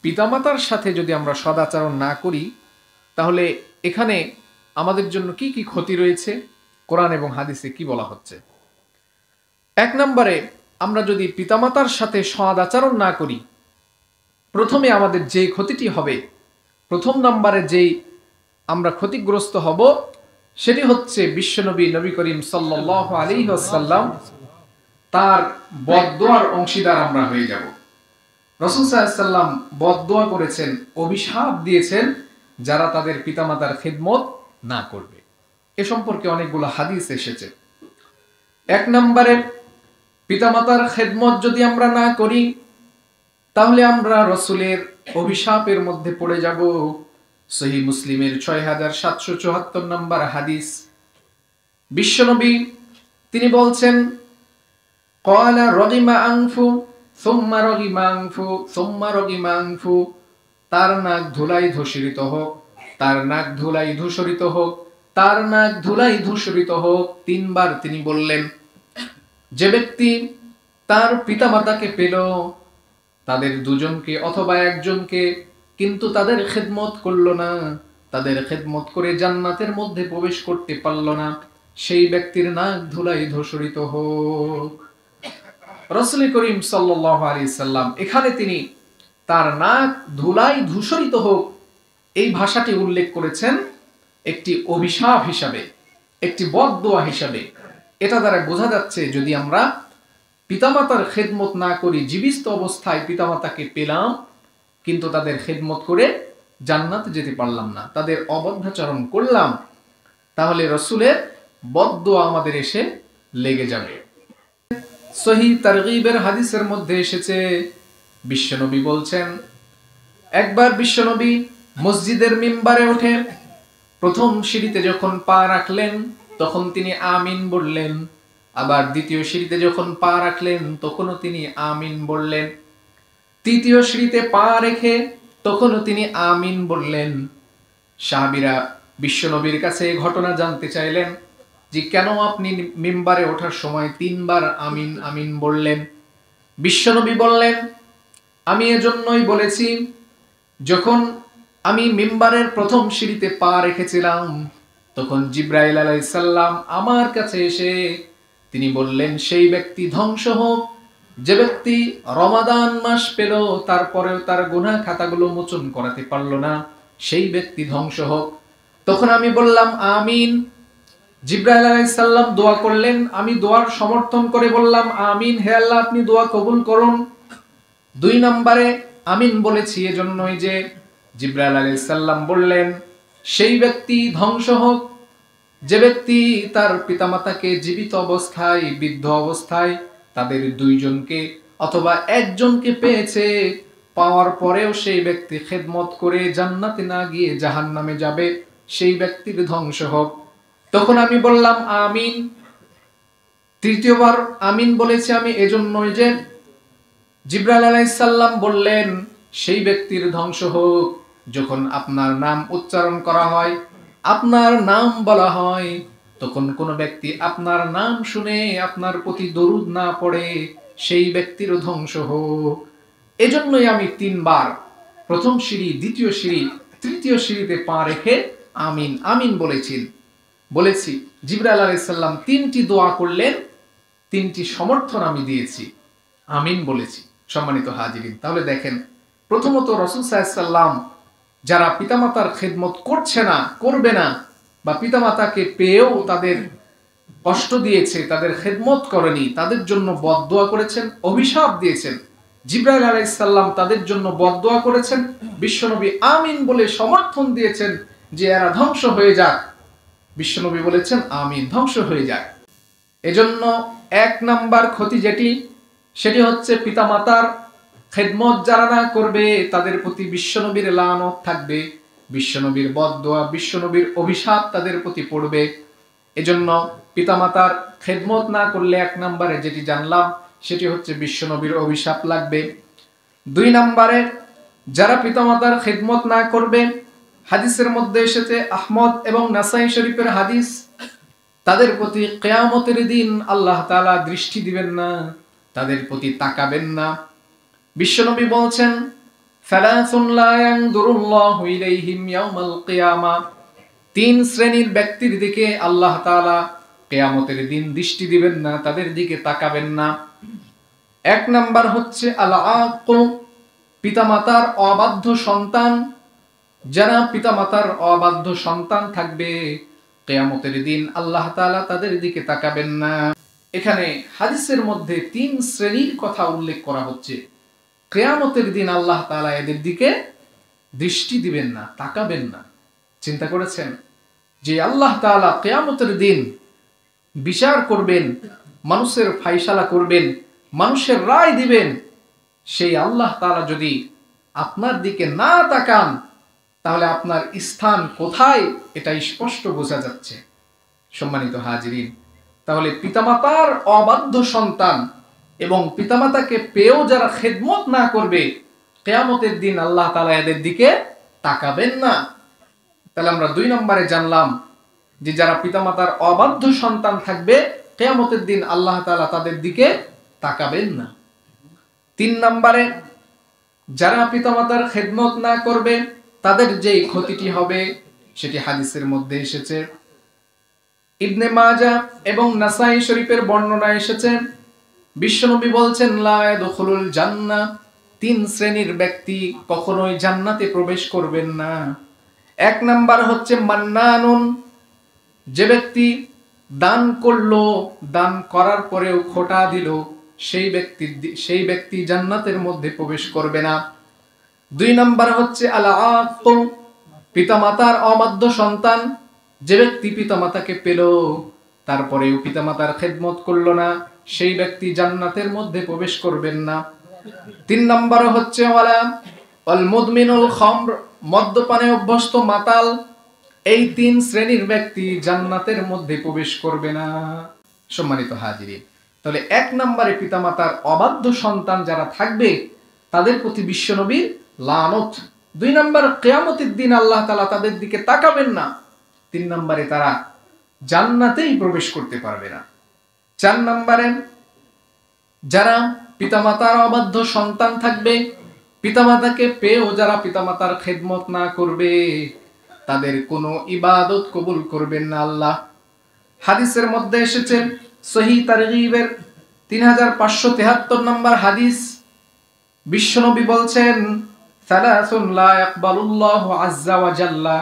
পিতামাতার সাথে যদি আমরা সদাচরণ না করি তাহলে এখানে আমাদের জন্য কি কি ক্ষতি রয়েছে, কোরআন এবং হাদিসে কি বলা হচ্ছে। এক নম্বরে, আমরা যদি পিতামাতার সাথে সদাচরণ না করি, প্রথমে আমাদের যে ক্ষতিটি হবে, প্রথম নম্বরে যেই আমরা ক্ষতিগ্রস্ত হব, সেটি হচ্ছে বিশ্বনবী নবী করিম সাল্লাল্লাহু আলাইহি ওয়াসাল্লাম তার বদদোয়ার অংশীদার আমরা হয়ে যাব। রাসূল সাল্লাল্লাহু আলাইহি ওয়াসাল্লাম বদদোয়া করেছেন, অভিশাপ দিয়েছেন যারা তাদের পিতামাতার খিদমত না করবে। এ সম্পর্কে অনেকগুলো হাদিস এসেছে। এক নম্বরে, পিতামাতার খিদমত যদি আমরা না করি তাহলে আমরা রাসূলের অভিশাপের মধ্যে পড়ে যাব। সহিহ মুসলিমের ৬৭৭৪ নম্বর হাদিস, বিশ্বনবী তিনি বলছেন, ক্বালা রাগিমা আনফু সুম্মা রাগিমা আনফু সুম্মা রাগিমা আনফু, তার নাক ধুলাই ধূসরিত হোক, তার নাক ধুলাই ধূসরিত হোক, তার নাক ধুলাই ধূসরিত হোক। তিনবার তিনি বললেন। যে ব্যক্তি তার পিতামাতাকে পেল, তাদের দুজনকে অথবা একজনকে, কিন্তু তাদের খিদমত করলো না, তাদের খিদমত করে জান্নাতের মধ্যে প্রবেশ করতে পারল না, সেই ব্যক্তির নাক ধুলাই ধূসরিত হোক। রাসূল করিম সাল্লাল্লাহু আলাইহি সাল্লাম এখানে তিনি তার নাক ধুলাই ধূসরিত হোক এই ভাষাটি উল্লেখ করেছেন একটি অভিশাপ হিসাবে, একটি বদদোয়া হিসাবে। এটা দ্বারা বোঝা যাচ্ছে, যদি আমরা পিতামাতার খেদমত না করি, জীবিত অবস্থায় পিতামাতাকে পেলাম কিন্তু তাদের খেদমত করে জান্নাতে যেতে পারলাম না, তাদের অবধ্যাচরণ করলাম, তাহলে রাসূলের বদদোয়া আমাদের এসে লেগে যাবে। সহিহ তারগীবের হাদিসের মধ্যে এসেছে, বিশ্বনবী বলছেন, একবার বিশ্বনবী মসজিদের মিম্বারে উঠে প্রথম সিঁড়িতে যখন পা রাখলেন তখন তিনি আমিন বললেন, আবার দ্বিতীয় সিঁড়িতে যখন পা রাখলেন তখনও তিনি আমিন বললেন, তৃতীয় সিঁড়িতে পা রেখে তখনও তিনি আমিন বললেন। সাহাবীরা বিশ্বনবীর কাছে ঘটনা জানতে চাইলেন যে কেন আপনি মিম্বারে ওঠার সময় তিনবার আমিন আমিন বললেন। বিশ্বনবী বললেন, আমি এজন্যই বলেছি, যখন আমি মিম্বারের প্রথম সিঁড়িতে পা রেখেছিলাম তখন জিবরাইল আলাইহিস সালাম আমার কাছে এসে তিনি বললেন, সেই ব্যক্তি ধ্বংস হোক যে ব্যক্তি রমাদান মাস পেল তারপরেও তার গুনাহ খাতাগুলো মোচন করাতে পারলো না, সেই ব্যক্তি ধ্বংস হোক। তখন আমি বললাম আমিন। জিবরাইল আলাইহিস সালাম দোয়া করলেন, আমি দোয়ার সমর্থন করে বললাম আমিন, হে আল্লাহ আপনি দোয়া কবুল করুন। দুই নম্বরে আমিন বলেছি এজন্যই যে জিবরাইল আলাইহিস সালাম বললেন, সেই ব্যক্তি ধ্বংস হোক যে ব্যক্তি তার পিতামাতাকে জীবিত অবস্থায়, বৃদ্ধ অবস্থায় তাদের দুইজনকে অথবা একজনকে পেয়েছে, পাওয়ার পরেও সেই ব্যক্তি খেদমত করে জান্নাতে না গিয়ে জাহান্নামে যাবে, সেই ব্যক্তির ধ্বংস হোক। তখন আমি বললাম আমিন। তৃতীয়বার আমিন বলেছি আমি এজন্যই যে জিবরাইল আলাইহিস সালাম বললেন, সেই ব্যক্তির ধ্বংস হোক যখন আপনার নাম উচ্চারণ করা হয়, আপনার নাম বলা হয়, তখন কোন ব্যক্তি আপনার নাম শুনে আপনার প্রতি দরুদ না পড়ে, সেই ব্যক্তির ধ্বংস হোক। এজন্যই আমি তিনবার প্রথম সিঁড়ি, দ্বিতীয় সিঁড়ি, তৃতীয় সিঁড়িতে পা রেখে আমিন আমিন বলেছি। জিবরাইল আলাইহিস সালাম তিনটি দোয়া করলেন, তিনটি সমর্থন আমি দিয়েছি, আমিন বলেছি। সম্মানিত হাজিরিন, তাহলে দেখেন, প্রথমত রাসূল সাল্লাল্লাহু আলাইহি ওয়াসাল্লাম যারা পিতামাতার খেদমত করছে না, করবে না, বা পিতামাতাকে পেয়েও তাদের কষ্ট দিয়েছে, তাদের খেদমত করেনি, তাদের জন্য বদদোয়া করেছেন, অভিশাপ দিয়েছেন। জিবরাইল আলাইহিস সালাম তাদের জন্য বদদোয়া করেছেন, বিশ্বনবী আমিন বলে সমর্থন দিয়েছেন যে এরা ধ্বংস হয়ে যাক। বিশ্বনবী বলেছেন আমিন, ধ্বংস হয়ে যায়। এজন্য এক নাম্বার ক্ষতি যেটি, সেটি হচ্ছে পিতামাতার খেদমত যারা না করবে তাদের প্রতি বিশ্বনবীর লানত থাকবে, বিশ্বনবীর বদদোয়া, বিশ্বনবীর অভিশাপ তাদের প্রতি পড়বে। এজন্য পিতামাতার খেদমত না করলে এক নম্বরে যেটি জানলাম সেটি হচ্ছে বিশ্বনবীর অভিশাপ লাগবে। দুই নম্বরে, যারা পিতামাতার খেদমত না করবে, হাদিসের মধ্যে এসেছে, আহমদ এবং নাসাই শরীফের হাদিস, তাদের প্রতি কিয়ামতের দিন আল্লাহ তাআলা দৃষ্টি দিবেন না, তাদের প্রতি তাকাবেন না। বিশ্বনবী বলছেন, সালাসুন লা ইয়ানজুরুল্লাহু ইলাইহিম ইয়াওমাল কিয়ামাহ, তিন শ্রেণীর ব্যক্তির দিকে আল্লাহ তাআলা কিয়ামতের দিন দৃষ্টি দিবেন না, তাদের দিকে তাকাবেন না। এক নাম্বার হচ্ছে আল আক, পিতামাতার অবাধ্য সন্তান। যারা পিতামাতার অবাধ্য সন্তান থাকবে, কিয়ামতের দিন আল্লাহ তাআলা তাদের দিকে তাকাবেন না। এখানে হাদিসের মধ্যে তিন শ্রেণীর কথা উল্লেখ করা হচ্ছে। কিয়ামতের দিন আল্লাহ তাআলা এদের দিকে দৃষ্টি দিবেন না, তাকাবেন না। চিন্তা করেছেন যে আল্লাহ তাআলা কিয়ামতের দিন বিচার করবেন, মানুষের ফায়সালা করবেন, মানুষের রায় দিবেন। সেই আল্লাহ তাআলা যদি আপনার দিকে না তাকান, তাহলে আপনার স্থান কোথায় এটা স্পষ্ট বোঝা যাচ্ছে। সম্মানিত হাজিরিন, তাহলে পিতামাতার অবাধ্য সন্তান এবং পিতামাতাকে পেয়েও যারা খেদমত না করবে, কিয়ামতের দিন আল্লাহ তাআলা এদের দিকে তাকাবেন না। তাহলে আমরা 2 নম্বরে জানলাম যে যারা পিতামাতার অবাধ্য সন্তান থাকবে, কিয়ামতের দিন আল্লাহ তাআলা তাদের দিকে তাকাবেন না। 3 নম্বরে যারা পিতামাতার খেদমত না করবে, তাদের যে ক্ষতিটি হবে সেটি হাদিসের মধ্যে এসেছে। ইবনে মাজাহ এবং নাসাই শরীফের বর্ণনা এসেছে, বিশ্বনবী বলছেন লা ইয়াদখুলুল জান্নাহ, 3 শ্রেণীর ব্যক্তি কখনোই জান্নাতে প্রবেশ করবেন না। 1 নাম্বার হচ্ছে মান্নানুন, যে ব্যক্তি দান করলো, দান করার পরেও খোটা দিল, সেই ব্যক্তি জান্নাতের মধ্যে প্রবেশ করবে না। 2 নাম্বার হচ্ছে আল আক, পিতামাতার অবাধ্য সন্তান, যে ব্যক্তি পিতামাতাকে পেল তারপরেও পিতামাতার খেদমত করলো না, সেই ব্যক্তি জান্নাতের মধ্যে প্রবেশ করবেন না। 3 নাম্বার হচ্ছে ওয়াল মুদমিনুল খামর, মদ্যপানে অভ্যস্ত মাতাল, এই 3 শ্রেণীর ব্যক্তি জান্নাতের মধ্যে প্রবেশ করবে না। সম্মানিত হাজিরিন, তাহলে 1 নম্বরে পিতামাতার অবাধ্য সন্তান যারা থাকবে তাদের প্রতি বিশ্বনবীর লানত। 2 নম্বর, কিয়ামতের দিন আল্লাহ তাআলা তাদের দিকে তাকাবেন না। 3 নম্বরে তারা জান্নাতেই প্রবেশ করতে পারবে না। 4 নম্বরে যারা পিতামাতার অবাধ্য সন্তান থাকবে, পিতামাতাকে পেয়েও যারা পিতামাতার খেদমত না করবে, তাদের কোনো ইবাদত কবুল করবেন না আল্লাহ। হাদিসের মধ্যে এসেছে, সহিহ তারগীবের 3573 নম্বর হাদিস, বিশ্বনবী বলছেন সালাসুন লা ইয়াকবালুল্লাহু আযজা ওয়া জাল্লা,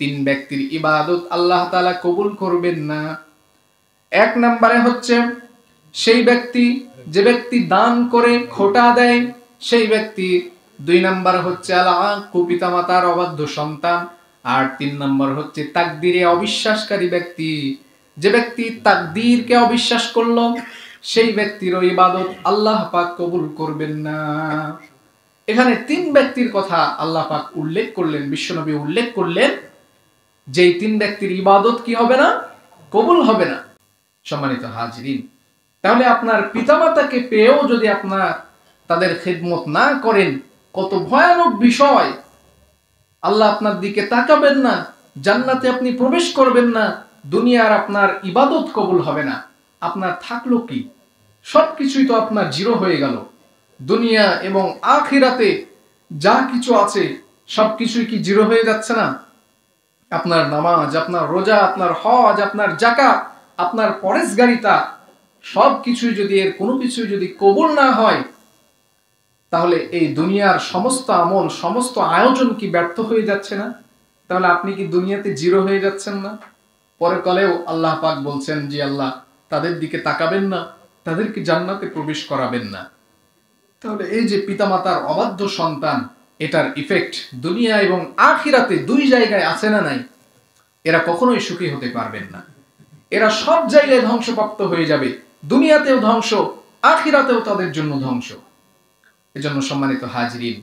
3 ব্যক্তির ইবাদত আল্লাহ তাআলা কবুল করবেন না। 1 নম্বরে হচ্ছে সেই ব্যক্তি যে ব্যক্তি দান করে খোটা দেয়, সেই ব্যক্তি। 2 নম্বর হচ্ছে আল আক, পিতামাতার অবাধ্য সন্তান। আর 3 নম্বর হচ্ছে তাকদীরে অবিশ্বাসকারী ব্যক্তি, যে ব্যক্তি তাকদীরকে অবিশ্বাস করলো, সেই ব্যক্তির ইবাদত আল্লাহ পাক কবুল করবেন না। এখানে 3 ব্যক্তির কথা আল্লাহ পাক উল্লেখ করলেন, বিশ্বনবী উল্লেখ করলেন, যে 3 ব্যক্তির ইবাদত কি হবে না, কবুল হবে না। সম্মানিত হাজিরিন, তাহলে আপনার পিতামাতাকে পেয়েও যদি আপনার তাদের খেদমত না করেন, কত ভয়ানক বিষয়। আল্লাহ আপনার দিকে তাকাবেন না, জান্নাতে আপনি প্রবেশ করবেন না, দুনিয়ার আপনার ইবাদত কবুল হবে না। আপনার থাকলো কি? সবকিছুই তো আপনার জিরো হয়ে গেল। দুনিয়া এবং আখিরাতে যা কিছু আছে সবকিছুই কি জিরো হয়ে যাচ্ছে না? আপনার নামাজ, আপনার রোজা, আপনার হজ, আপনার যাকাত, আপনার পরেশগারিতা, সবকিছুই যদি এর কোনো কিছু যদি কবুল না হয়, তাহলে এই দুনিয়ার সমস্ত আমল, সমস্ত আয়োজন কি ব্যর্থ হয়ে যাচ্ছে না? তাহলে আপনি কি দুনিয়াতে জিরো হয়ে যাচ্ছেন না? পরকালেও আল্লাহ পাক বলছেন যে আল্লাহ তাদের দিকে তাকাবেন না, তাদেরকে জান্নাতে প্রবেশ করাবেন না। তাহলে এই যে পিতামাতার অবাধ্য সন্তান, এটার ইফেক্ট দুনিয়া এবং আখিরাতে 2 জায়গায় আছে না নাই? এরা কখনোই সুখী হতে পারবেন না। এরা সব জায়গায় ধ্বংসপ্রাপ্ত হয়ে যাবে, দুনিয়াতেও ধ্বংস, আখিরাতেও তাদের জন্য ধ্বংস। এজন্য সম্মানিত হাজিরিন,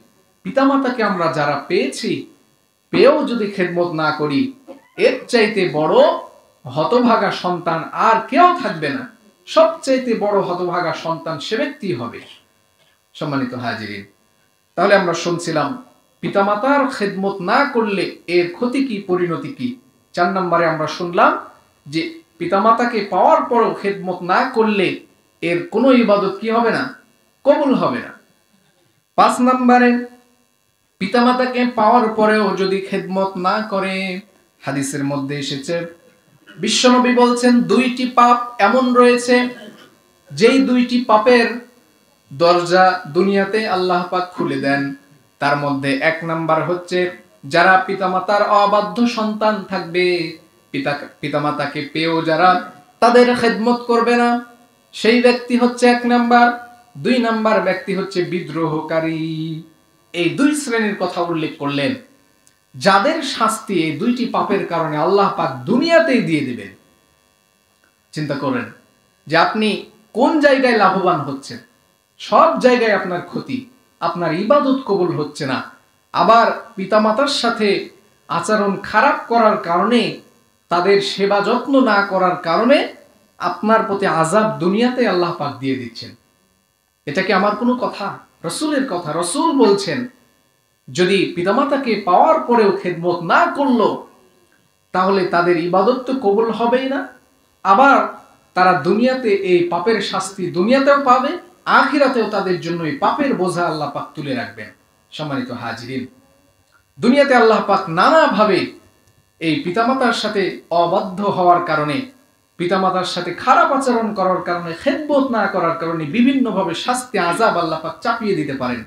পিতামাতাকে আমরা যারা পেয়েছি, পেয়েও যদি খেদমত না করি, এর চাইতে বড় হতভাগা সন্তান আর কেউ থাকবে না। সবচাইতে বড় হতভাগা সন্তান সে ব্যক্তি হবে। সম্মানিত হাজিরিন, তাহলে আমরা শুনছিলাম পিতামাতার খেদমত না করলে এর ক্ষতি কি, পরিণতি কি। 4 নম্বরে আমরা শুনলাম যে পিতামাতাকে পাওয়ার পরও খেদমত না করলে এর কোনো ইবাদত কি হবে না, কবুল হবে না। 5 নম্বরে পিতামাতাকে পাওয়ার পরেও যদি খেদমত না করে, হাদিসের মধ্যে এসেছে বিশ্বনবী বলছেন দুইটি পাপ এমন রয়েছে যেই দুইটি পাপের দরজা দুনিয়াতে আল্লাহ পাক খুলে দেন। তার মধ্যে এক নাম্বার হচ্ছে যারা পিতামাতার অবাধ্য সন্তান থাকবে, পিতামাতাকে পেয়েও যারা তাদের খেদমত করবে না, সেই ব্যক্তি হচ্ছে এক নাম্বার। দুই নাম্বার ব্যক্তি হচ্ছে বিদ্রোহকারী। এই দুই শ্রেণীর কথা উল্লেখ করলেন, যাদের শাস্তি এই দুইটি পাপের কারণে আল্লাহ পাক দুনিয়াতেই দিয়ে দিবেন। চিন্তা করেন যে আপনি কোন জায়গায় লাভবান হচ্ছেন, সব জায়গায় আপনার ক্ষতি, আপনার ইবাদত কবুল হচ্ছে না, আবার পিতামাতার সাথে আচরণ খারাপ করার কারণে, তাদের সেবা যত্ন না করার কারণে আপনার প্রতি আযাব দুনিয়াতে আল্লাহ পাক দিয়ে দিচ্ছেন। এটা কি আমার কোনো কথা? রাসূলের কথা। রাসূল বলছেন যদি পিতামাতাকে পাওয়ার পরেও খেদমত না করলো, তাহলে তাদের ইবাদত তো কবুল হবেই না, আবার তারা দুনিয়াতে এই পাপের শাস্তি দুনিয়াতেও পাবে, আখিরাতেও তাদের জন্য এই পাপের বোঝা আল্লাহ পাক তুলে রাখবেন। সম্মানিত হাজিরিন, দুনিয়াতে আল্লাহ পাক নানাভাবে এই পিতামাতার সাথে অবাধ্য হওয়ার কারণে, পিতামাতার সাথে খারাপ আচরণ করার কারণে, খেদমত না করার কারণে বিভিন্নভাবে শাস্তি আযাব আল্লাহ পাক চাপিয়ে দিতে পারেন।